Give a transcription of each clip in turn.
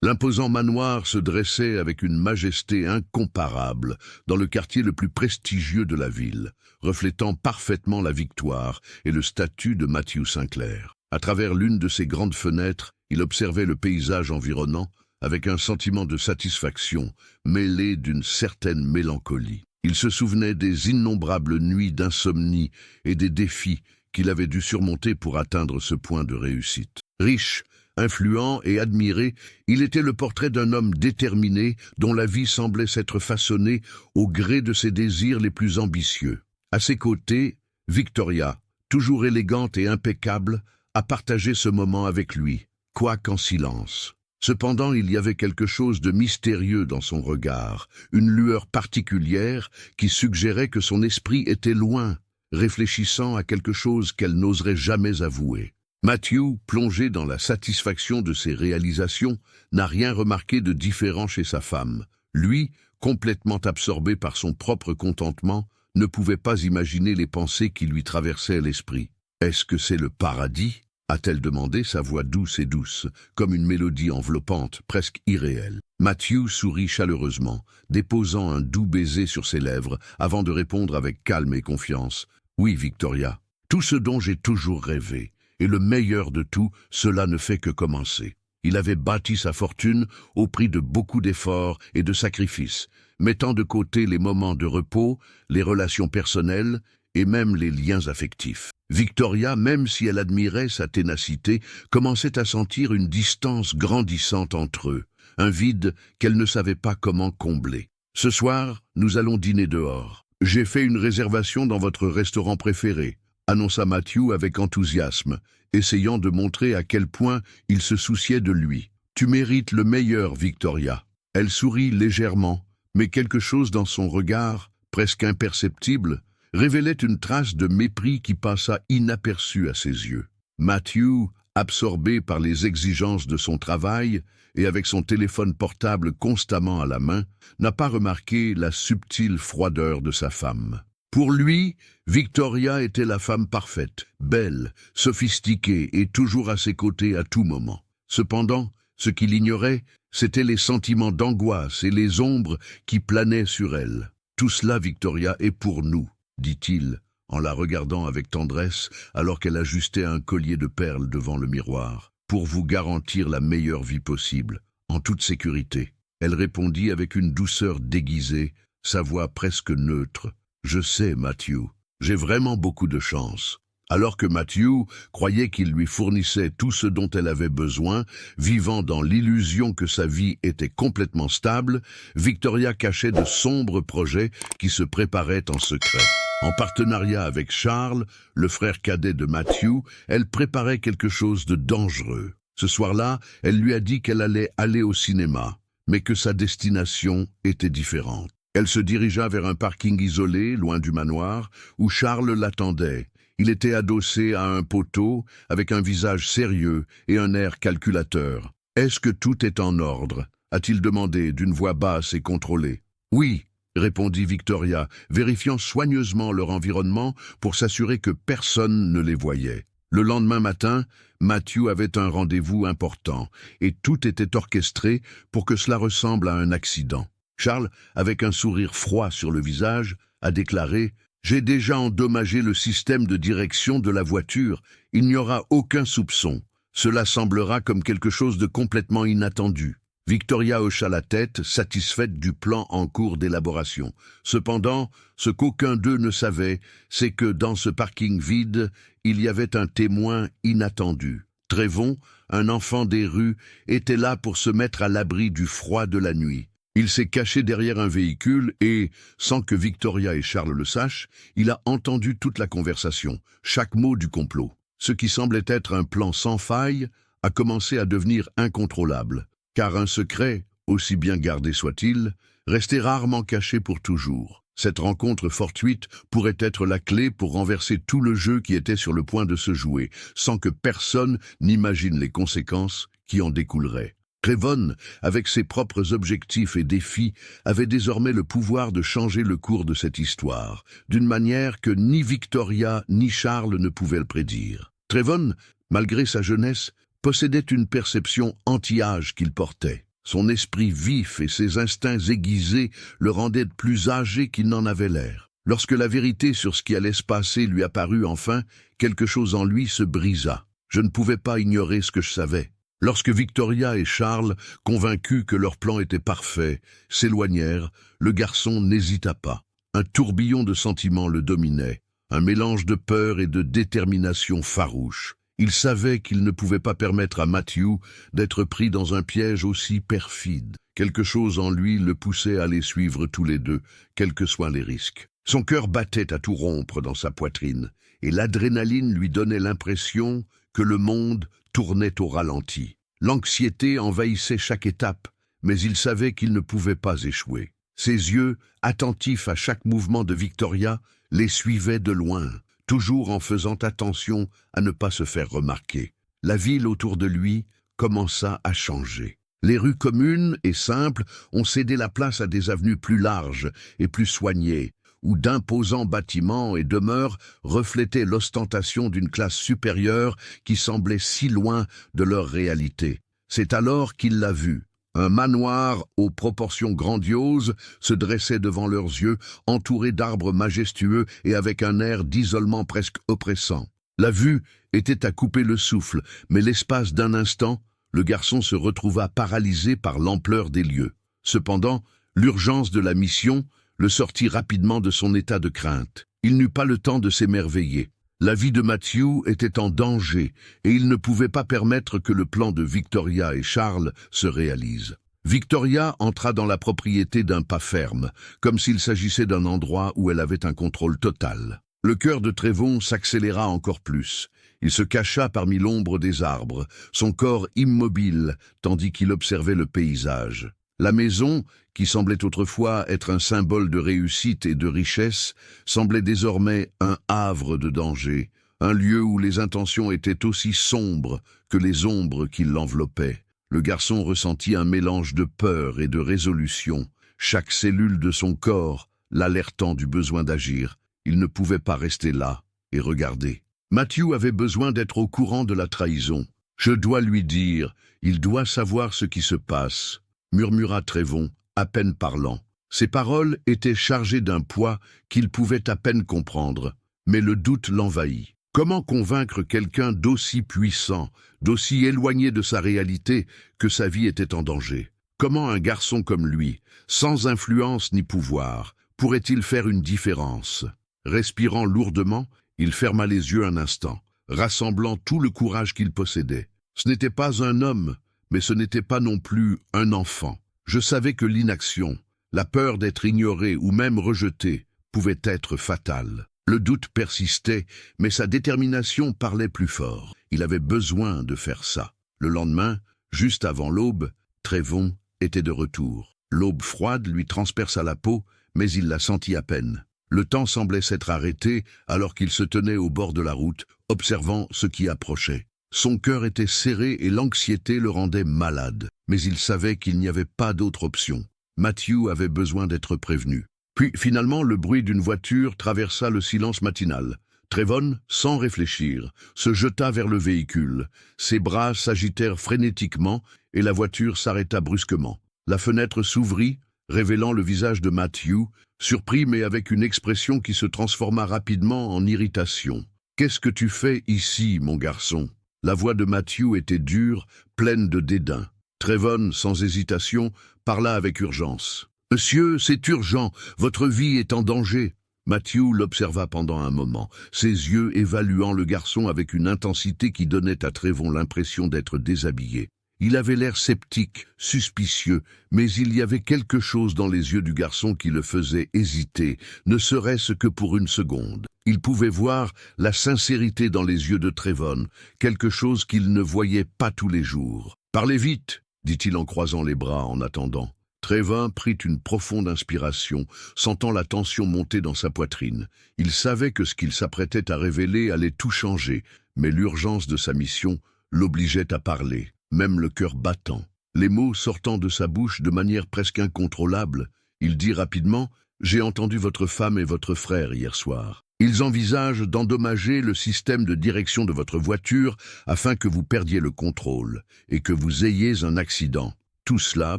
L'imposant manoir se dressait avec une majesté incomparable dans le quartier le plus prestigieux de la ville, reflétant parfaitement la victoire et le statut de Matthew Sinclair. À travers l'une de ses grandes fenêtres, il observait le paysage environnant avec un sentiment de satisfaction mêlé d'une certaine mélancolie. Il se souvenait des innombrables nuits d'insomnie et des défis qu'il avait dû surmonter pour atteindre ce point de réussite. Riche, influent et admiré, il était le portrait d'un homme déterminé dont la vie semblait s'être façonnée au gré de ses désirs les plus ambitieux. À ses côtés, Victoria, toujours élégante et impeccable, a partagé ce moment avec lui, quoiqu'en silence. Cependant, il y avait quelque chose de mystérieux dans son regard, une lueur particulière qui suggérait que son esprit était loin, réfléchissant à quelque chose qu'elle n'oserait jamais avouer. Matthew, plongé dans la satisfaction de ses réalisations, n'a rien remarqué de différent chez sa femme. Lui, complètement absorbé par son propre contentement, ne pouvait pas imaginer les pensées qui lui traversaient l'esprit. « Est-ce que c'est le paradis ?» a-t-elle demandé, sa voix douce et douce, comme une mélodie enveloppante, presque irréelle. Matthew sourit chaleureusement, déposant un doux baiser sur ses lèvres, avant de répondre avec calme et confiance. « Oui, Victoria, tout ce dont j'ai toujours rêvé. Et le meilleur de tout, cela ne fait que commencer. » Il avait bâti sa fortune au prix de beaucoup d'efforts et de sacrifices, mettant de côté les moments de repos, les relations personnelles et même les liens affectifs. Victoria, même si elle admirait sa ténacité, commençait à sentir une distance grandissante entre eux, un vide qu'elle ne savait pas comment combler. « Ce soir, nous allons dîner dehors. J'ai fait une réservation dans votre restaurant préféré, » annonça Matthew avec enthousiasme, essayant de montrer à quel point il se souciait de lui. « Tu mérites le meilleur, Victoria. » Elle sourit légèrement, mais quelque chose dans son regard, presque imperceptible, révélait une trace de mépris qui passa inaperçue à ses yeux. Matthew, absorbé par les exigences de son travail et avec son téléphone portable constamment à la main, n'a pas remarqué la subtile froideur de sa femme. Pour lui, Victoria était la femme parfaite, belle, sophistiquée et toujours à ses côtés à tout moment. Cependant, ce qu'il ignorait, c'étaient les sentiments d'angoisse et les ombres qui planaient sur elle. « Tout cela, Victoria, est pour nous, » dit-il, en la regardant avec tendresse alors qu'elle ajustait un collier de perles devant le miroir, « pour vous garantir la meilleure vie possible, en toute sécurité. » Elle répondit avec une douceur déguisée, sa voix presque neutre. « Je sais, Matthew, j'ai vraiment beaucoup de chance. » Alors que Matthew croyait qu'il lui fournissait tout ce dont elle avait besoin, vivant dans l'illusion que sa vie était complètement stable, Victoria cachait de sombres projets qui se préparaient en secret. En partenariat avec Charles, le frère cadet de Matthew, elle préparait quelque chose de dangereux. Ce soir-là, elle lui a dit qu'elle allait aller au cinéma, mais que sa destination était différente. Elle se dirigea vers un parking isolé, loin du manoir, où Charles l'attendait. Il était adossé à un poteau, avec un visage sérieux et un air calculateur. « Est-ce que tout est en ordre ?» a-t-il demandé d'une voix basse et contrôlée. « Oui », répondit Victoria, vérifiant soigneusement leur environnement pour s'assurer que personne ne les voyait. Le lendemain matin, Matthew avait un rendez-vous important, et tout était orchestré pour que cela ressemble à un accident. Charles, avec un sourire froid sur le visage, a déclaré « J'ai déjà endommagé le système de direction de la voiture. Il n'y aura aucun soupçon. Cela semblera comme quelque chose de complètement inattendu. » Victoria hocha la tête, satisfaite du plan en cours d'élaboration. Cependant, ce qu'aucun d'eux ne savait, c'est que dans ce parking vide, il y avait un témoin inattendu. Trevon, un enfant des rues, était là pour se mettre à l'abri du froid de la nuit. Il s'est caché derrière un véhicule et, sans que Victoria et Charles le sachent, il a entendu toute la conversation, chaque mot du complot. Ce qui semblait être un plan sans faille a commencé à devenir incontrôlable, car un secret, aussi bien gardé soit-il, restait rarement caché pour toujours. Cette rencontre fortuite pourrait être la clé pour renverser tout le jeu qui était sur le point de se jouer, sans que personne n'imagine les conséquences qui en découleraient. Trevon, avec ses propres objectifs et défis, avait désormais le pouvoir de changer le cours de cette histoire, d'une manière que ni Victoria ni Charles ne pouvaient le prédire. Trevon, malgré sa jeunesse, possédait une perception anti-âge qu'il portait. Son esprit vif et ses instincts aiguisés le rendaient plus âgé qu'il n'en avait l'air. Lorsque la vérité sur ce qui allait se passer lui apparut enfin, quelque chose en lui se brisa. Je ne pouvais pas ignorer ce que je savais. Lorsque Victoria et Charles, convaincus que leur plan était parfait, s'éloignèrent, le garçon n'hésita pas. Un tourbillon de sentiments le dominait, un mélange de peur et de détermination farouche. Il savait qu'il ne pouvait pas permettre à Matthew d'être pris dans un piège aussi perfide. Quelque chose en lui le poussait à les suivre tous les deux, quels que soient les risques. Son cœur battait à tout rompre dans sa poitrine, et l'adrénaline lui donnait l'impression que le monde tournait au ralenti. L'anxiété envahissait chaque étape, mais il savait qu'il ne pouvait pas échouer. Ses yeux, attentifs à chaque mouvement de Victoria, les suivaient de loin, toujours en faisant attention à ne pas se faire remarquer. La ville autour de lui commença à changer. Les rues communes et simples ont cédé la place à des avenues plus larges et plus soignées, où d'imposants bâtiments et demeures reflétaient l'ostentation d'une classe supérieure qui semblait si loin de leur réalité. C'est alors qu'il l'a vu. Un manoir aux proportions grandioses se dressait devant leurs yeux, entouré d'arbres majestueux et avec un air d'isolement presque oppressant. La vue était à couper le souffle, mais l'espace d'un instant, le garçon se retrouva paralysé par l'ampleur des lieux. Cependant, l'urgence de la mission le sortit rapidement de son état de crainte. Il n'eut pas le temps de s'émerveiller. La vie de Matthew était en danger et il ne pouvait pas permettre que le plan de Victoria et Charles se réalise. Victoria entra dans la propriété d'un pas ferme, comme s'il s'agissait d'un endroit où elle avait un contrôle total. Le cœur de Trevon s'accéléra encore plus. Il se cacha parmi l'ombre des arbres, son corps immobile, tandis qu'il observait le paysage. La maison, qui semblait autrefois être un symbole de réussite et de richesse, semblait désormais un havre de danger, un lieu où les intentions étaient aussi sombres que les ombres qui l'enveloppaient. Le garçon ressentit un mélange de peur et de résolution, chaque cellule de son corps l'alertant du besoin d'agir. Il ne pouvait pas rester là et regarder. Matthew avait besoin d'être au courant de la trahison. « Je dois lui dire, il doit savoir ce qui se passe », murmura Trevon, à peine parlant. Ses paroles étaient chargées d'un poids qu'il pouvait à peine comprendre, mais le doute l'envahit. Comment convaincre quelqu'un d'aussi puissant, d'aussi éloigné de sa réalité que sa vie était en danger? Comment un garçon comme lui, sans influence ni pouvoir, pourrait-il faire une différence? Respirant lourdement, il ferma les yeux un instant, rassemblant tout le courage qu'il possédait. Ce n'était pas un homme, mais ce n'était pas non plus un enfant. Je savais que l'inaction, la peur d'être ignoré ou même rejeté, pouvait être fatale. Le doute persistait, mais sa détermination parlait plus fort. Il avait besoin de faire ça. Le lendemain, juste avant l'aube, Trevon était de retour. L'aube froide lui transperça la peau, mais il la sentit à peine. Le temps semblait s'être arrêté alors qu'il se tenait au bord de la route, observant ce qui approchait. Son cœur était serré et l'anxiété le rendait malade, mais il savait qu'il n'y avait pas d'autre option. Matthew avait besoin d'être prévenu. Puis, finalement, le bruit d'une voiture traversa le silence matinal. Trevon, sans réfléchir, se jeta vers le véhicule. Ses bras s'agitèrent frénétiquement et la voiture s'arrêta brusquement. La fenêtre s'ouvrit, révélant le visage de Matthew, surpris mais avec une expression qui se transforma rapidement en irritation. « Qu'est-ce que tu fais ici, mon garçon ?» La voix de Matthew était dure, pleine de dédain. Trevon, sans hésitation, parla avec urgence. « Monsieur, c'est urgent, votre vie est en danger. » Matthew l'observa pendant un moment, ses yeux évaluant le garçon avec une intensité qui donnait à Trevon l'impression d'être déshabillé. Il avait l'air sceptique, suspicieux, mais il y avait quelque chose dans les yeux du garçon qui le faisait hésiter, ne serait-ce que pour une seconde. Il pouvait voir la sincérité dans les yeux de Trevon, quelque chose qu'il ne voyait pas tous les jours. « Parlez vite !» dit-il en croisant les bras en attendant. Trevon prit une profonde inspiration, sentant la tension monter dans sa poitrine. Il savait que ce qu'il s'apprêtait à révéler allait tout changer, mais l'urgence de sa mission l'obligeait à parler, même le cœur battant. Les mots sortant de sa bouche de manière presque incontrôlable, il dit rapidement « J'ai entendu votre femme et votre frère hier soir. Ils envisagent d'endommager le système de direction de votre voiture afin que vous perdiez le contrôle et que vous ayez un accident. » tout cela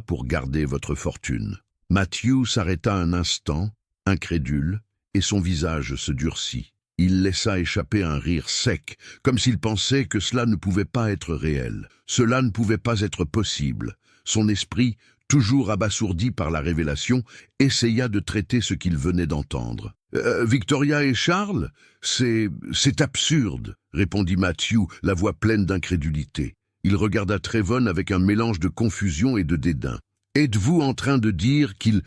pour garder votre fortune. Matthew s'arrêta un instant, incrédule, et son visage se durcit. Il laissa échapper un rire sec, comme s'il pensait que cela ne pouvait pas être réel. Cela ne pouvait pas être possible. Son esprit, toujours abasourdi par la révélation, essaya de traiter ce qu'il venait d'entendre. Victoria et Charles? C'est absurde, répondit Matthew, la voix pleine d'incrédulité. Il regarda Trevon avec un mélange de confusion et de dédain. Êtes-vous en train de dire qu'il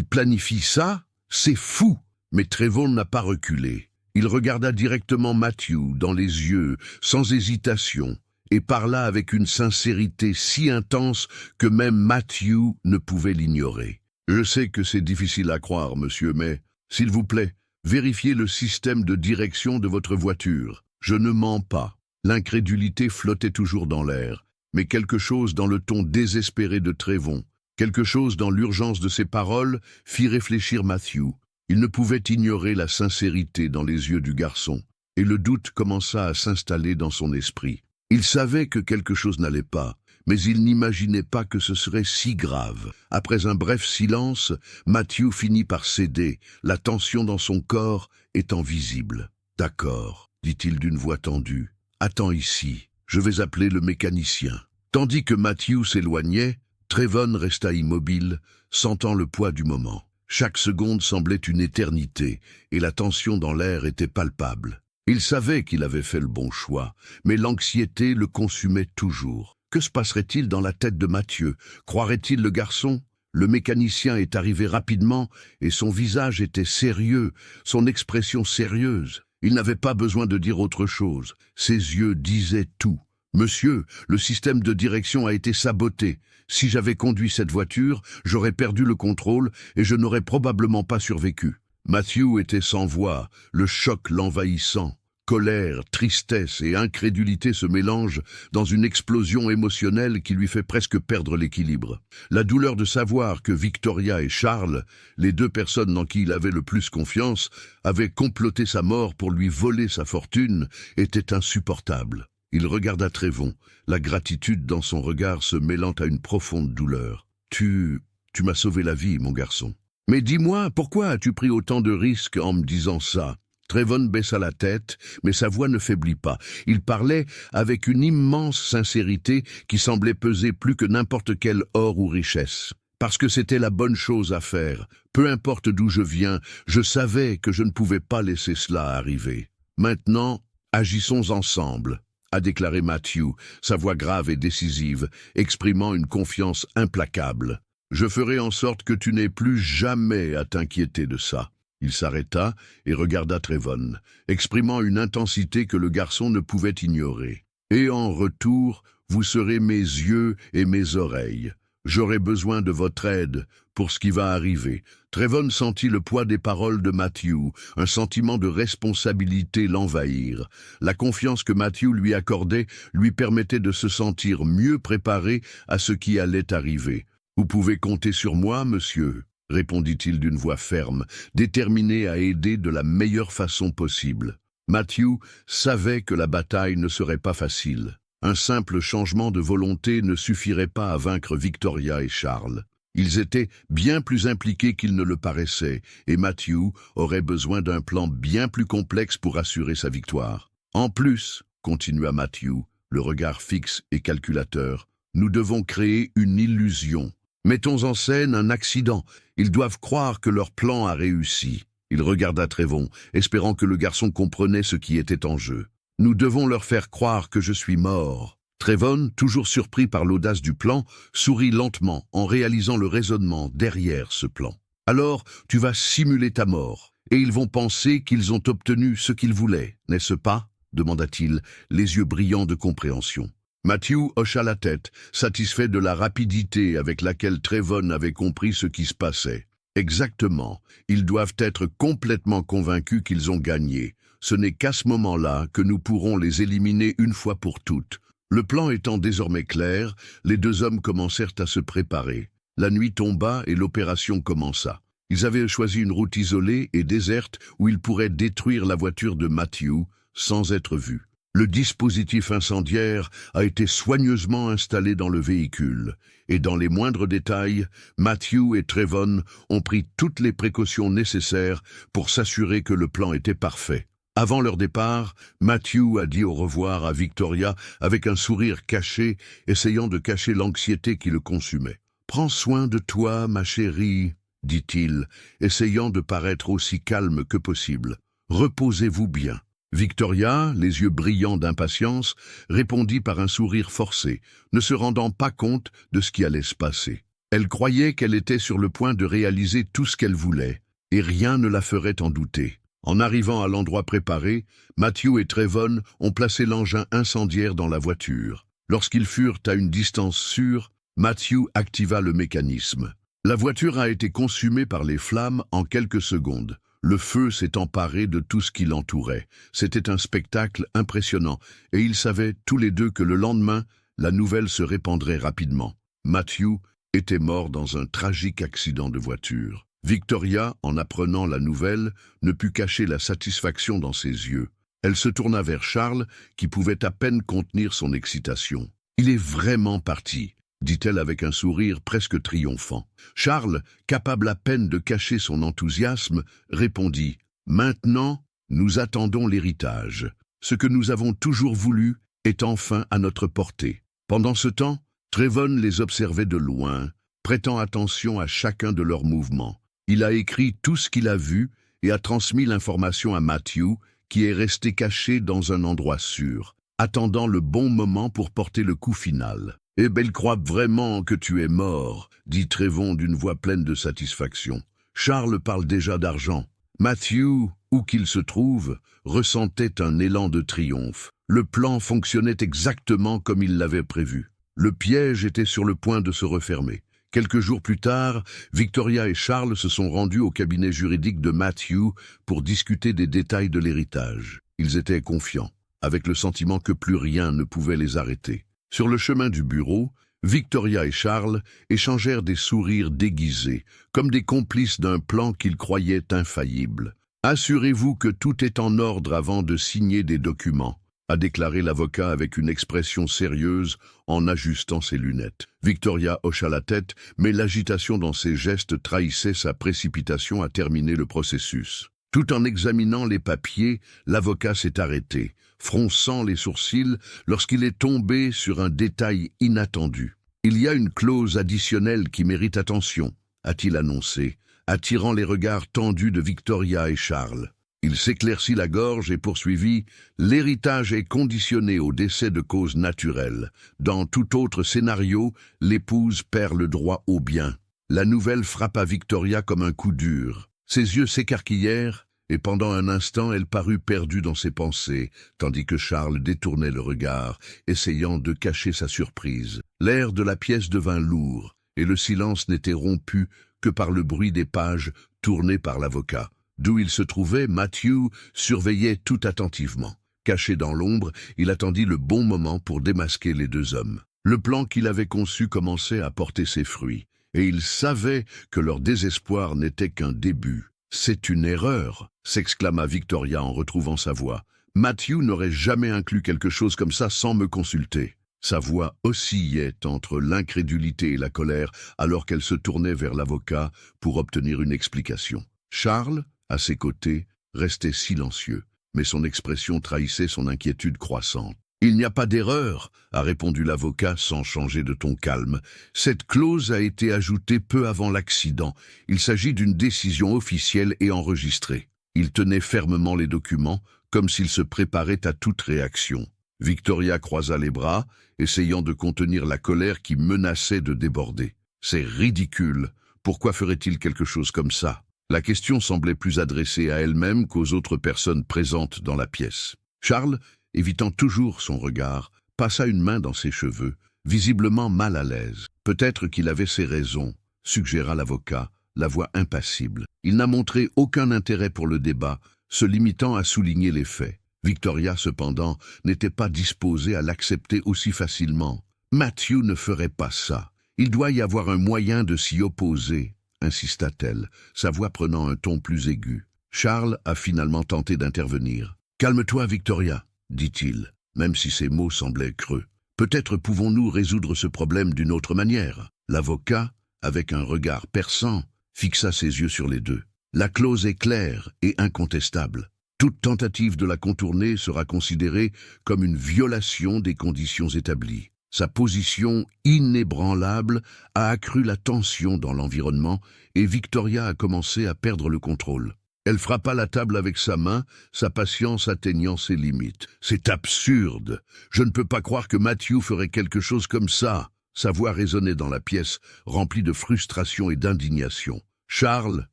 planifie ça? C'est fou! Mais Trevon n'a pas reculé. Il regarda directement Matthew dans les yeux, sans hésitation, et parla avec une sincérité si intense que même Matthew ne pouvait l'ignorer. « Je sais que c'est difficile à croire, monsieur, mais, s'il vous plaît, vérifiez le système de direction de votre voiture. Je ne mens pas. » L'incrédulité flottait toujours dans l'air, mais quelque chose dans le ton désespéré de Trevon, quelque chose dans l'urgence de ses paroles, fit réfléchir Matthew. Il ne pouvait ignorer la sincérité dans les yeux du garçon, et le doute commença à s'installer dans son esprit. Il savait que quelque chose n'allait pas, mais il n'imaginait pas que ce serait si grave. Après un bref silence, Matthew finit par céder, la tension dans son corps étant visible. « D'accord, dit-il d'une voix tendue. « Attends ici, je vais appeler le mécanicien. » Tandis que Matthew s'éloignait, Trevon resta immobile, sentant le poids du moment. Chaque seconde semblait une éternité, et la tension dans l'air était palpable. Il savait qu'il avait fait le bon choix, mais l'anxiété le consumait toujours. Que se passerait-il dans la tête de Matthew? Croirait-il le garçon? Le mécanicien est arrivé rapidement, et son visage était sérieux, son expression sérieuse. Il n'avait pas besoin de dire autre chose. Ses yeux disaient tout. « Monsieur, le système de direction a été saboté. Si j'avais conduit cette voiture, j'aurais perdu le contrôle et je n'aurais probablement pas survécu. » Matthew était sans voix, le choc l'envahissant. Colère, tristesse et incrédulité se mélangent dans une explosion émotionnelle qui lui fait presque perdre l'équilibre. La douleur de savoir que Victoria et Charles, les deux personnes dans qui il avait le plus confiance, avaient comploté sa mort pour lui voler sa fortune, était insupportable. Il regarda Trevon, la gratitude dans son regard se mêlant à une profonde douleur. « Tu m'as sauvé la vie, mon garçon. Mais dis-moi, pourquoi as-tu pris autant de risques en me disant ça ?» Trevon baissa la tête, mais sa voix ne faiblit pas. Il parlait avec une immense sincérité qui semblait peser plus que n'importe quel or ou richesse. Parce que c'était la bonne chose à faire. Peu importe d'où je viens, je savais que je ne pouvais pas laisser cela arriver. Maintenant, agissons ensemble, a déclaré Matthew, sa voix grave et décisive, exprimant une confiance implacable. Je ferai en sorte que tu n'aies plus jamais à t'inquiéter de ça. Il s'arrêta et regarda Trevon, exprimant une intensité que le garçon ne pouvait ignorer. « Et en retour, vous serez mes yeux et mes oreilles. J'aurai besoin de votre aide pour ce qui va arriver. » Trevon sentit le poids des paroles de Matthew, un sentiment de responsabilité l'envahir. La confiance que Matthew lui accordait lui permettait de se sentir mieux préparé à ce qui allait arriver. « Vous pouvez compter sur moi, monsieur ?» répondit-il d'une voix ferme, déterminé à aider de la meilleure façon possible. Matthew savait que la bataille ne serait pas facile. Un simple changement de volonté ne suffirait pas à vaincre Victoria et Charles. Ils étaient bien plus impliqués qu'ils ne le paraissaient, et Matthew aurait besoin d'un plan bien plus complexe pour assurer sa victoire. « En plus, » continua Matthew, le regard fixe et calculateur, « nous devons créer une illusion. Mettons en scène un accident. Ils doivent croire que leur plan a réussi. » Il regarda Trevon, espérant que le garçon comprenait ce qui était en jeu. « Nous devons leur faire croire que je suis mort. » Trevon, toujours surpris par l'audace du plan, sourit lentement en réalisant le raisonnement derrière ce plan. « Alors, tu vas simuler ta mort, et ils vont penser qu'ils ont obtenu ce qu'ils voulaient, n'est-ce pas ?» demanda-t-il, les yeux brillants de compréhension. Matthew hocha la tête, satisfait de la rapidité avec laquelle Trevon avait compris ce qui se passait. Exactement, ils doivent être complètement convaincus qu'ils ont gagné. Ce n'est qu'à ce moment-là que nous pourrons les éliminer une fois pour toutes. Le plan étant désormais clair, les deux hommes commencèrent à se préparer. La nuit tomba et l'opération commença. Ils avaient choisi une route isolée et déserte où ils pourraient détruire la voiture de Matthew sans être vus. Le dispositif incendiaire a été soigneusement installé dans le véhicule, et dans les moindres détails, Matthew et Trevon ont pris toutes les précautions nécessaires pour s'assurer que le plan était parfait. Avant leur départ, Matthew a dit au revoir à Victoria avec un sourire caché, essayant de cacher l'anxiété qui le consumait. « Prends soin de toi, ma chérie, » dit-il, essayant de paraître aussi calme que possible. « Reposez-vous bien. » Victoria, les yeux brillants d'impatience, répondit par un sourire forcé, ne se rendant pas compte de ce qui allait se passer. Elle croyait qu'elle était sur le point de réaliser tout ce qu'elle voulait, et rien ne la ferait en douter. En arrivant à l'endroit préparé, Matthew et Trevon ont placé l'engin incendiaire dans la voiture. Lorsqu'ils furent à une distance sûre, Matthew activa le mécanisme. La voiture a été consumée par les flammes en quelques secondes. Le feu s'est emparé de tout ce qui l'entourait. C'était un spectacle impressionnant, et ils savaient tous les deux que le lendemain, la nouvelle se répandrait rapidement. Matthew était mort dans un tragique accident de voiture. Victoria, en apprenant la nouvelle, ne put cacher la satisfaction dans ses yeux. Elle se tourna vers Charles, qui pouvait à peine contenir son excitation. « Il est vraiment parti », dit-elle avec un sourire presque triomphant. Charles, capable à peine de cacher son enthousiasme, répondit « Maintenant, nous attendons l'héritage. Ce que nous avons toujours voulu est enfin à notre portée. » Pendant ce temps, Trevon les observait de loin, prêtant attention à chacun de leurs mouvements. Il a écrit tout ce qu'il a vu et a transmis l'information à Matthew, qui est resté caché dans un endroit sûr, attendant le bon moment pour porter le coup final. « Eh bien, ils croient vraiment que tu es mort, » dit Trevon d'une voix pleine de satisfaction. Charles parle déjà d'argent. Matthew, où qu'il se trouve, ressentait un élan de triomphe. Le plan fonctionnait exactement comme il l'avait prévu. Le piège était sur le point de se refermer. Quelques jours plus tard, Victoria et Charles se sont rendus au cabinet juridique de Matthew pour discuter des détails de l'héritage. Ils étaient confiants, avec le sentiment que plus rien ne pouvait les arrêter. Sur le chemin du bureau, Victoria et Charles échangèrent des sourires déguisés, comme des complices d'un plan qu'ils croyaient infaillible. « Assurez-vous que tout est en ordre avant de signer des documents », a déclaré l'avocat avec une expression sérieuse en ajustant ses lunettes. Victoria hocha la tête, mais l'agitation dans ses gestes trahissait sa précipitation à terminer le processus. Tout en examinant les papiers, l'avocat s'est arrêté, fronçant les sourcils lorsqu'il est tombé sur un détail inattendu. « Il y a une clause additionnelle qui mérite attention », a-t-il annoncé, attirant les regards tendus de Victoria et Charles. Il s'éclaircit la gorge et poursuivit « L'héritage est conditionné au décès de cause naturelle. Dans tout autre scénario, l'épouse perd le droit au bien. » La nouvelle frappa Victoria comme un coup dur. Ses yeux s'écarquillèrent, et pendant un instant elle parut perdue dans ses pensées, tandis que Charles détournait le regard, essayant de cacher sa surprise. L'air de la pièce devint lourd, et le silence n'était rompu que par le bruit des pages tournées par l'avocat. D'où il se trouvait, Matthew surveillait tout attentivement. Caché dans l'ombre, il attendit le bon moment pour démasquer les deux hommes. Le plan qu'il avait conçu commençait à porter ses fruits, et il savait que leur désespoir n'était qu'un début. « C'est une erreur !» s'exclama Victoria en retrouvant sa voix. « Matthew n'aurait jamais inclus quelque chose comme ça sans me consulter. » Sa voix oscillait entre l'incrédulité et la colère alors qu'elle se tournait vers l'avocat pour obtenir une explication. Charles, à ses côtés, restait silencieux, mais son expression trahissait son inquiétude croissante. « Il n'y a pas d'erreur, » a répondu l'avocat sans changer de ton calme. « Cette clause a été ajoutée peu avant l'accident. Il s'agit d'une décision officielle et enregistrée. » Il tenait fermement les documents, comme s'il se préparait à toute réaction. Victoria croisa les bras, essayant de contenir la colère qui menaçait de déborder. « C'est ridicule. Pourquoi ferait-il quelque chose comme ça ?» La question semblait plus adressée à elle-même qu'aux autres personnes présentes dans la pièce. Charles, évitant toujours son regard, passa une main dans ses cheveux, visiblement mal à l'aise. « Peut-être qu'il avait ses raisons », suggéra l'avocat, la voix impassible. Il n'a montré aucun intérêt pour le débat, se limitant à souligner les faits. Victoria, cependant, n'était pas disposée à l'accepter aussi facilement. « Matthew ne ferait pas ça. Il doit y avoir un moyen de s'y opposer, » insista-t-elle, sa voix prenant un ton plus aigu. Charles a finalement tenté d'intervenir. « Calme-toi, Victoria, dit-il. même si ses mots semblaient creux. Peut-être pouvons-nous résoudre ce problème d'une autre manière. L'avocat, avec un regard perçant, fixa ses yeux sur les deux. La clause est claire et incontestable. Toute tentative de la contourner sera considérée comme une violation des conditions établies. Sa position inébranlable a accru la tension dans l'environnement et Victoria a commencé à perdre le contrôle. Elle frappa la table avec sa main, sa patience atteignant ses limites. « C'est absurde! Je ne peux pas croire que Matthew ferait quelque chose comme ça !» Sa voix résonnait dans la pièce, remplie de frustration et d'indignation. Charles,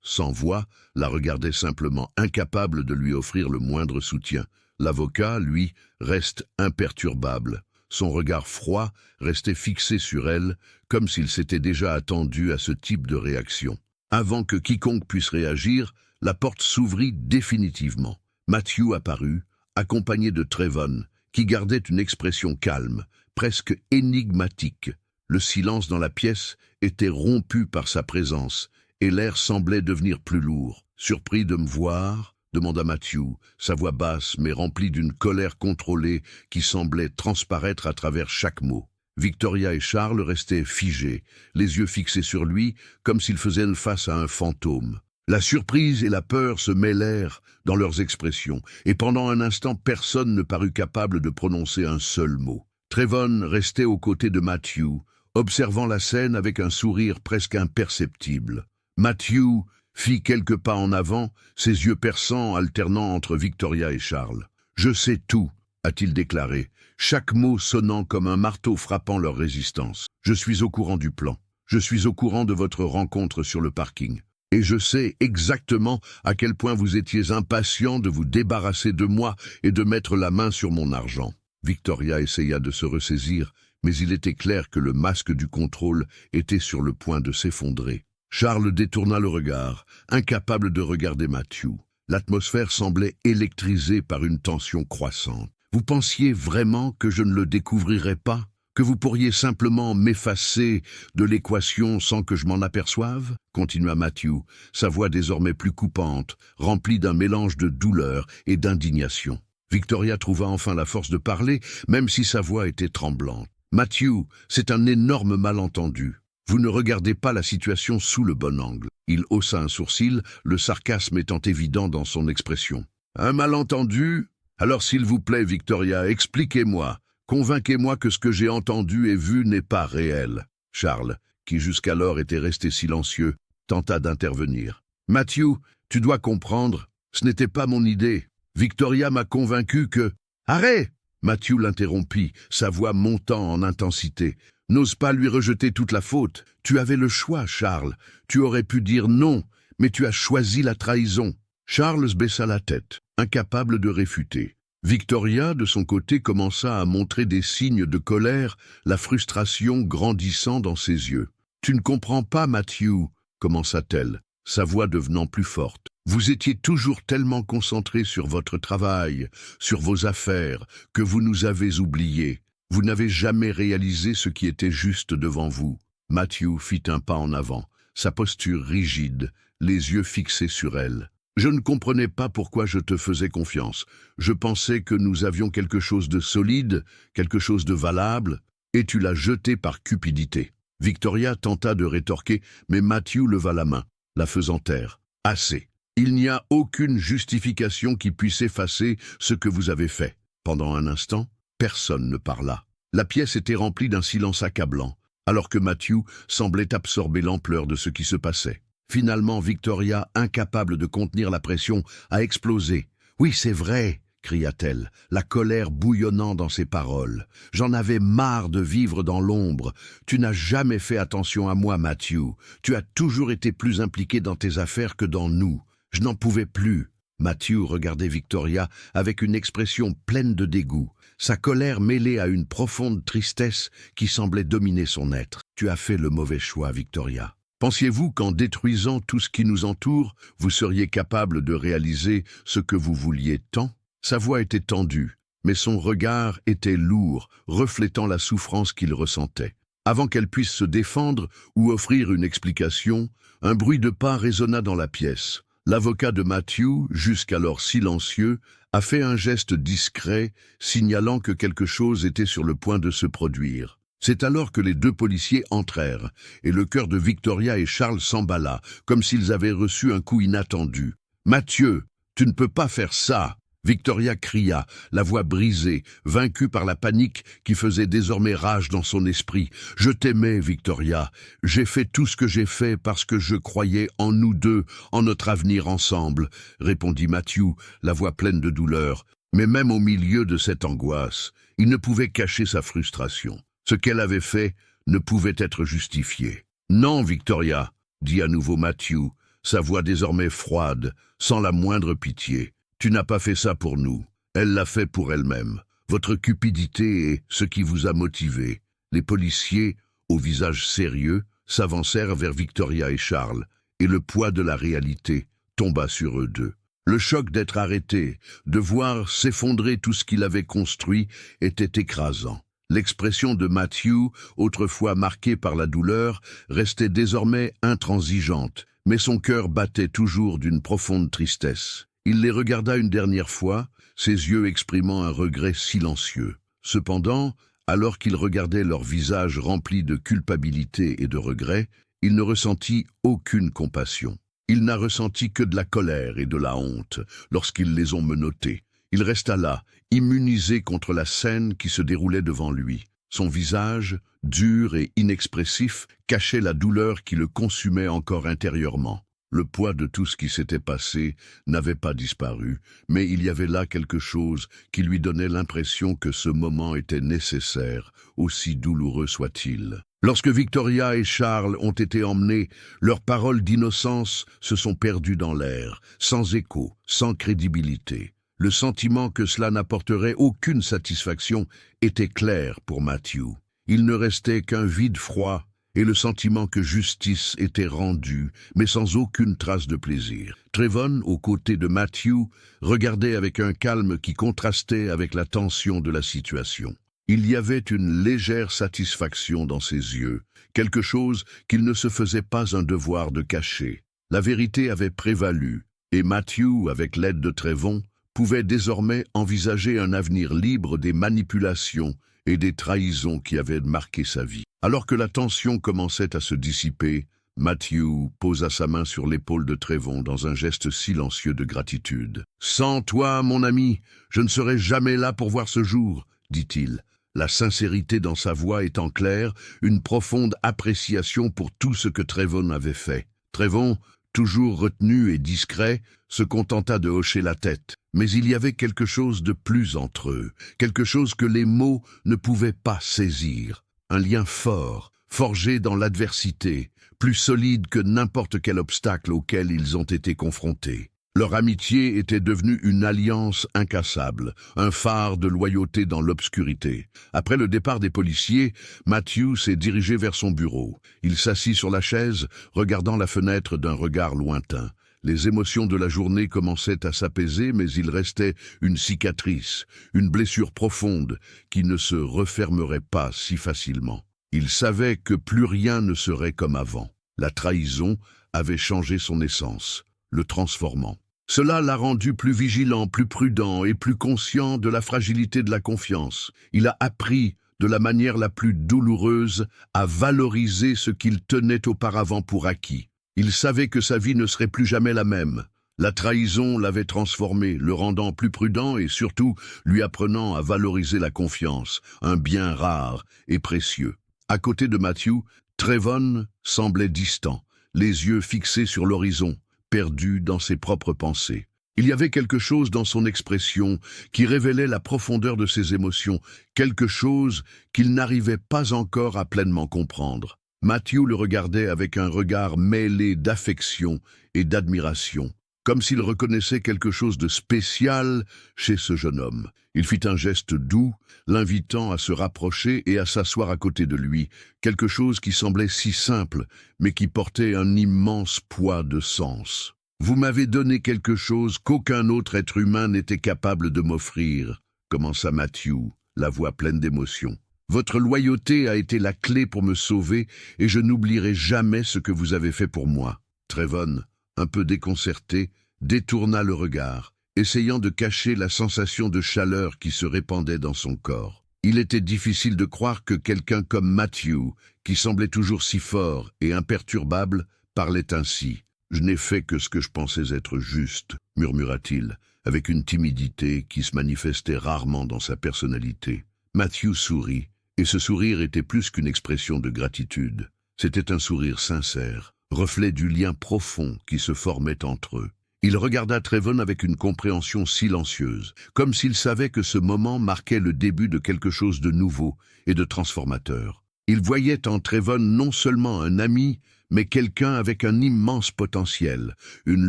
sans voix, la regardait simplement, incapable de lui offrir le moindre soutien. L'avocat, lui, reste imperturbable. Son regard froid restait fixé sur elle, comme s'il s'était déjà attendu à ce type de réaction. Avant que quiconque puisse réagir, la porte s'ouvrit définitivement. Matthew apparut, accompagné de Trevon, qui gardait une expression calme, presque énigmatique. Le silence dans la pièce était rompu par sa présence, et l'air semblait devenir plus lourd. « Surpris de me voir ?» demanda Matthew, sa voix basse mais remplie d'une colère contrôlée qui semblait transparaître à travers chaque mot. Victoria et Charles restaient figés, les yeux fixés sur lui, comme s'ils faisaient face à un fantôme. La surprise et la peur se mêlèrent dans leurs expressions, et pendant un instant personne ne parut capable de prononcer un seul mot. Trevon restait aux côtés de Matthew, observant la scène avec un sourire presque imperceptible. Matthew fit quelques pas en avant, ses yeux perçants alternant entre Victoria et Charles. « Je sais tout », a-t-il déclaré, chaque mot sonnant comme un marteau frappant leur résistance. « Je suis au courant du plan. Je suis au courant de votre rencontre sur le parking. Et je sais exactement à quel point vous étiez impatient de vous débarrasser de moi et de mettre la main sur mon argent. » Victoria essaya de se ressaisir, mais il était clair que le masque du contrôle était sur le point de s'effondrer. Charles détourna le regard, incapable de regarder Matthew. L'atmosphère semblait électrisée par une tension croissante. « Vous pensiez vraiment que je ne le découvrirais pas ? Que vous pourriez simplement m'effacer de l'équation sans que je m'en aperçoive ?» continua Matthew, sa voix désormais plus coupante, remplie d'un mélange de douleur et d'indignation. Victoria trouva enfin la force de parler, même si sa voix était tremblante. « Matthew, c'est un énorme malentendu. Vous ne regardez pas la situation sous le bon angle. » Il haussa un sourcil, le sarcasme étant évident dans son expression. « Un malentendu ? Alors s'il vous plaît, Victoria, expliquez-moi. Convainquez-moi que ce que j'ai entendu et vu n'est pas réel. » Charles, qui jusqu'alors était resté silencieux, tenta d'intervenir. « Matthew, tu dois comprendre, ce n'était pas mon idée. Victoria m'a convaincu que... » « Arrête !» Matthew l'interrompit, sa voix montant en intensité. « N'ose pas lui rejeter toute la faute. Tu avais le choix, Charles. Tu aurais pu dire non, mais tu as choisi la trahison. » Charles baissa la tête, incapable de réfuter. Victoria, de son côté, commença à montrer des signes de colère, la frustration grandissant dans ses yeux. « Tu ne comprends pas, Matthew, » commença-t-elle, sa voix devenant plus forte. « Vous étiez toujours tellement concentré sur votre travail, sur vos affaires, que vous nous avez oubliés. Vous n'avez jamais réalisé ce qui était juste devant vous. » Matthew fit un pas en avant, sa posture rigide, les yeux fixés sur elle. « Je ne comprenais pas pourquoi je te faisais confiance. Je pensais que nous avions quelque chose de solide, quelque chose de valable, et tu l'as jeté par cupidité. » Victoria tenta de rétorquer, mais Matthew leva la main, la faisant taire. « Assez. Il n'y a aucune justification qui puisse effacer ce que vous avez fait. » Pendant un instant, personne ne parla. La pièce était remplie d'un silence accablant, alors que Matthew semblait absorber l'ampleur de ce qui se passait. Finalement, Victoria, incapable de contenir la pression, a explosé. « Oui, c'est vrai !» cria-t-elle, la colère bouillonnant dans ses paroles. « J'en avais marre de vivre dans l'ombre. Tu n'as jamais fait attention à moi, Matthew. Tu as toujours été plus impliqué dans tes affaires que dans nous. Je n'en pouvais plus. » Matthew regardait Victoria avec une expression pleine de dégoût, sa colère mêlée à une profonde tristesse qui semblait dominer son être. « Tu as fait le mauvais choix, Victoria. Pensiez-vous qu'en détruisant tout ce qui nous entoure, vous seriez capable de réaliser ce que vous vouliez tant ?» Sa voix était tendue, mais son regard était lourd, reflétant la souffrance qu'il ressentait. Avant qu'elle puisse se défendre ou offrir une explication, un bruit de pas résonna dans la pièce. L'avocat de Matthew, jusqu'alors silencieux, a fait un geste discret, signalant que quelque chose était sur le point de se produire. C'est alors que les deux policiers entrèrent, et le cœur de Victoria et Charles s'emballa, comme s'ils avaient reçu un coup inattendu. « Mathieu, tu ne peux pas faire ça !» Victoria cria, la voix brisée, vaincue par la panique qui faisait désormais rage dans son esprit. « Je t'aimais, Victoria. J'ai fait tout ce que j'ai fait parce que je croyais en nous deux, en notre avenir ensemble, » répondit Matthew, la voix pleine de douleur. Mais même au milieu de cette angoisse, il ne pouvait cacher sa frustration. Ce qu'elle avait fait ne pouvait être justifié. « Non, Victoria, » dit à nouveau Matthew, sa voix désormais froide, sans la moindre pitié. Tu n'as pas fait ça pour nous. Elle l'a fait pour elle-même. Votre cupidité est ce qui vous a motivé. » Les policiers, au visage sérieux, s'avancèrent vers Victoria et Charles, et le poids de la réalité tomba sur eux deux. Le choc d'être arrêté, de voir s'effondrer tout ce qu'il avait construit, était écrasant. L'expression de Matthew, autrefois marquée par la douleur, restait désormais intransigeante, mais son cœur battait toujours d'une profonde tristesse. Il les regarda une dernière fois, ses yeux exprimant un regret silencieux. Cependant, alors qu'il regardait leur visage rempli de culpabilité et de regret, il ne ressentit aucune compassion. Il n'a ressenti que de la colère et de la honte lorsqu'ils les ont menottés. Il resta là, immunisé contre la scène qui se déroulait devant lui. Son visage, dur et inexpressif, cachait la douleur qui le consumait encore intérieurement. Le poids de tout ce qui s'était passé n'avait pas disparu, mais il y avait là quelque chose qui lui donnait l'impression que ce moment était nécessaire, aussi douloureux soit-il. Lorsque Victoria et Charles ont été emmenés, leurs paroles d'innocence se sont perdues dans l'air, sans écho, sans crédibilité. Le sentiment que cela n'apporterait aucune satisfaction était clair pour Matthew. Il ne restait qu'un vide froid, et le sentiment que justice était rendue, mais sans aucune trace de plaisir. Trevon, aux côtés de Matthew, regardait avec un calme qui contrastait avec la tension de la situation. Il y avait une légère satisfaction dans ses yeux, quelque chose qu'il ne se faisait pas un devoir de cacher. La vérité avait prévalu, et Matthew, avec l'aide de Trevon, pouvait désormais envisager un avenir libre des manipulations et des trahisons qui avaient marqué sa vie. Alors que la tension commençait à se dissiper, Matthew posa sa main sur l'épaule de Trevon dans un geste silencieux de gratitude. « Sans toi, mon ami, je ne serais jamais là pour voir ce jour, » dit-il. La sincérité dans sa voix étant claire, une profonde appréciation pour tout ce que Trevon avait fait. Trevon, toujours retenu et discret, se contenta de hocher la tête. Mais il y avait quelque chose de plus entre eux, quelque chose que les mots ne pouvaient pas saisir. Un lien fort, forgé dans l'adversité, plus solide que n'importe quel obstacle auquel ils ont été confrontés. Leur amitié était devenue une alliance incassable, un phare de loyauté dans l'obscurité. Après le départ des policiers, Matthew s'est dirigé vers son bureau. Il s'assit sur la chaise, regardant la fenêtre d'un regard lointain. Les émotions de la journée commençaient à s'apaiser, mais il restait une cicatrice, une blessure profonde qui ne se refermerait pas si facilement. Il savait que plus rien ne serait comme avant. La trahison avait changé son essence, le transformant. Cela l'a rendu plus vigilant, plus prudent et plus conscient de la fragilité de la confiance. Il a appris, de la manière la plus douloureuse, à valoriser ce qu'il tenait auparavant pour acquis. Il savait que sa vie ne serait plus jamais la même. La trahison l'avait transformé, le rendant plus prudent et surtout lui apprenant à valoriser la confiance, un bien rare et précieux. À côté de Matthew, Trevon semblait distant, les yeux fixés sur l'horizon, perdu dans ses propres pensées. Il y avait quelque chose dans son expression qui révélait la profondeur de ses émotions, quelque chose qu'il n'arrivait pas encore à pleinement comprendre. Matthew le regardait avec un regard mêlé d'affection et d'admiration, comme s'il reconnaissait quelque chose de spécial chez ce jeune homme. Il fit un geste doux, l'invitant à se rapprocher et à s'asseoir à côté de lui, quelque chose qui semblait si simple, mais qui portait un immense poids de sens. « Vous m'avez donné quelque chose qu'aucun autre être humain n'était capable de m'offrir, » commença Matthew, la voix pleine d'émotion. « Votre loyauté a été la clé pour me sauver et je n'oublierai jamais ce que vous avez fait pour moi. » Trevon, un peu déconcerté, détourna le regard, essayant de cacher la sensation de chaleur qui se répandait dans son corps. Il était difficile de croire que quelqu'un comme Matthew, qui semblait toujours si fort et imperturbable, parlait ainsi. « Je n'ai fait que ce que je pensais être juste », murmura-t-il, avec une timidité qui se manifestait rarement dans sa personnalité. Matthew sourit, et ce sourire était plus qu'une expression de gratitude. C'était un sourire sincère, reflet du lien profond qui se formait entre eux. Il regarda Trevon avec une compréhension silencieuse, comme s'il savait que ce moment marquait le début de quelque chose de nouveau et de transformateur. Il voyait en Trevon non seulement un ami, mais quelqu'un avec un immense potentiel, une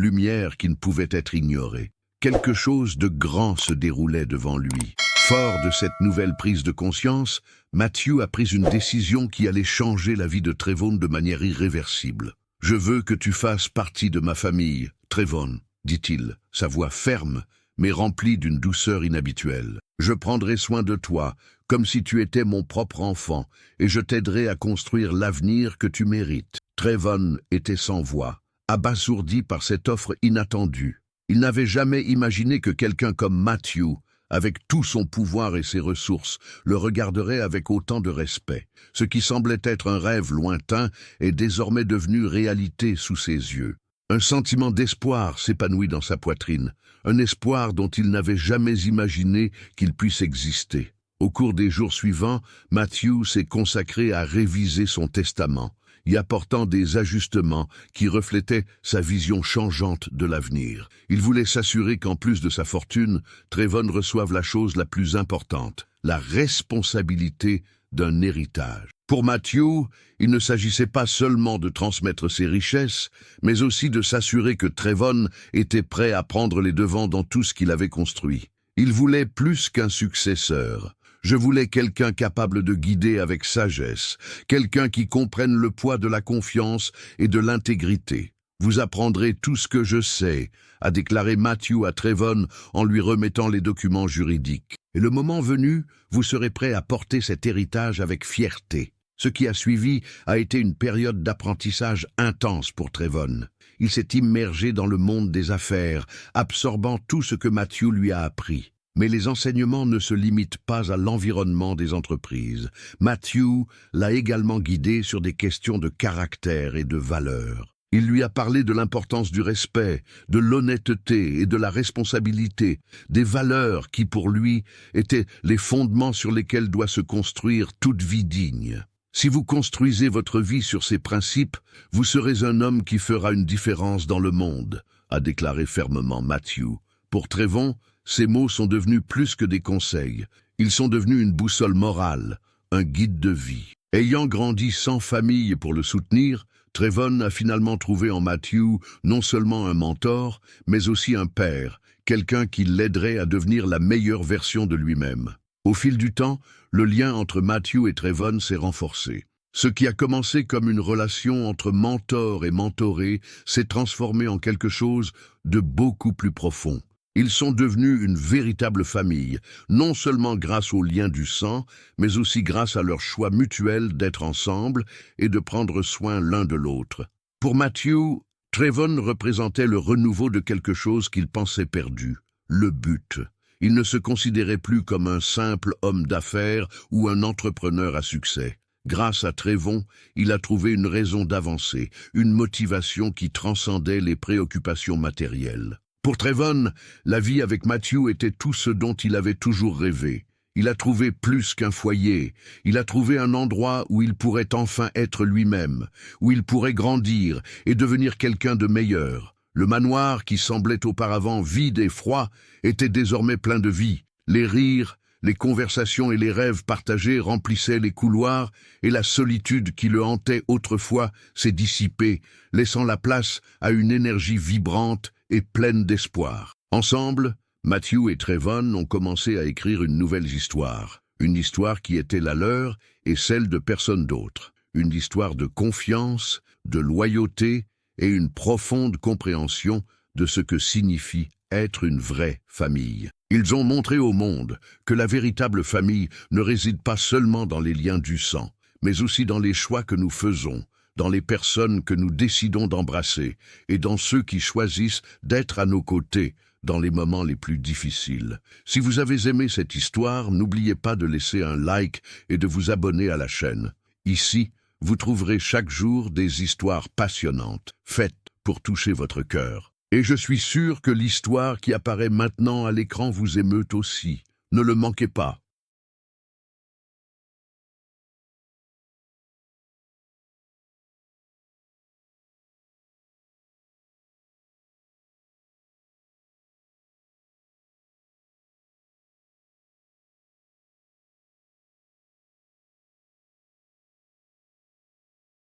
lumière qui ne pouvait être ignorée. Quelque chose de grand se déroulait devant lui. Fort de cette nouvelle prise de conscience, Matthew a pris une décision qui allait changer la vie de Trevon de manière irréversible. « Je veux que tu fasses partie de ma famille, Trevon, » dit-il, sa voix ferme, mais remplie d'une douceur inhabituelle. « Je prendrai soin de toi, comme si tu étais mon propre enfant, et je t'aiderai à construire l'avenir que tu mérites. » Trevon était sans voix, abasourdi par cette offre inattendue. Il n'avait jamais imaginé que quelqu'un comme Matthew, avec tout son pouvoir et ses ressources, le regarderait avec autant de respect. Ce qui semblait être un rêve lointain est désormais devenu réalité sous ses yeux. Un sentiment d'espoir s'épanouit dans sa poitrine, un espoir dont il n'avait jamais imaginé qu'il puisse exister. Au cours des jours suivants, Matthew s'est consacré à réviser son testament, y apportant des ajustements qui reflétaient sa vision changeante de l'avenir. Il voulait s'assurer qu'en plus de sa fortune, Trevon reçoive la chose la plus importante, la responsabilité d'un héritage. Pour Matthew, il ne s'agissait pas seulement de transmettre ses richesses, mais aussi de s'assurer que Trevon était prêt à prendre les devants dans tout ce qu'il avait construit. Il voulait plus qu'un successeur. Je voulais quelqu'un capable de guider avec sagesse, quelqu'un qui comprenne le poids de la confiance et de l'intégrité. « Vous apprendrez tout ce que je sais », a déclaré Matthew à Trevon en lui remettant les documents juridiques. « Et le moment venu, vous serez prêt à porter cet héritage avec fierté. » Ce qui a suivi a été une période d'apprentissage intense pour Trevon. Il s'est immergé dans le monde des affaires, absorbant tout ce que Matthew lui a appris. Mais les enseignements ne se limitent pas à l'environnement des entreprises. Matthew l'a également guidé sur des questions de caractère et de valeurs. Il lui a parlé de l'importance du respect, de l'honnêteté et de la responsabilité, des valeurs qui, pour lui, étaient les fondements sur lesquels doit se construire toute vie digne. Si vous construisez votre vie sur ces principes, vous serez un homme qui fera une différence dans le monde, a déclaré fermement Matthew. Pour Trevon, ces mots sont devenus plus que des conseils. Ils sont devenus une boussole morale, un guide de vie. Ayant grandi sans famille pour le soutenir, Trevon a finalement trouvé en Matthew non seulement un mentor, mais aussi un père, quelqu'un qui l'aiderait à devenir la meilleure version de lui-même. Au fil du temps, le lien entre Matthew et Trevon s'est renforcé. Ce qui a commencé comme une relation entre mentor et mentoré s'est transformé en quelque chose de beaucoup plus profond. Ils sont devenus une véritable famille, non seulement grâce au lien du sang, mais aussi grâce à leur choix mutuel d'être ensemble et de prendre soin l'un de l'autre. Pour Matthew, Trevon représentait le renouveau de quelque chose qu'il pensait perdu, le but. Il ne se considérait plus comme un simple homme d'affaires ou un entrepreneur à succès. Grâce à Trevon, il a trouvé une raison d'avancer, une motivation qui transcendait les préoccupations matérielles. Pour Trevon, la vie avec Matthew était tout ce dont il avait toujours rêvé. Il a trouvé plus qu'un foyer, il a trouvé un endroit où il pourrait enfin être lui-même, où il pourrait grandir et devenir quelqu'un de meilleur. Le manoir, qui semblait auparavant vide et froid, était désormais plein de vie. Les rires, les conversations et les rêves partagés remplissaient les couloirs et la solitude qui le hantait autrefois s'est dissipée, laissant la place à une énergie vibrante et pleine d'espoir. Ensemble, Matthew et Trevon ont commencé à écrire une nouvelle histoire. Une histoire qui était la leur et celle de personne d'autre. Une histoire de confiance, de loyauté et une profonde compréhension de ce que signifie être une vraie famille. Ils ont montré au monde que la véritable famille ne réside pas seulement dans les liens du sang, mais aussi dans les choix que nous faisons, dans les personnes que nous décidons d'embrasser et dans ceux qui choisissent d'être à nos côtés dans les moments les plus difficiles. Si vous avez aimé cette histoire, n'oubliez pas de laisser un like et de vous abonner à la chaîne. Ici, vous trouverez chaque jour des histoires passionnantes, faites pour toucher votre cœur. Et je suis sûr que l'histoire qui apparaît maintenant à l'écran vous émeut aussi. Ne le manquez pas.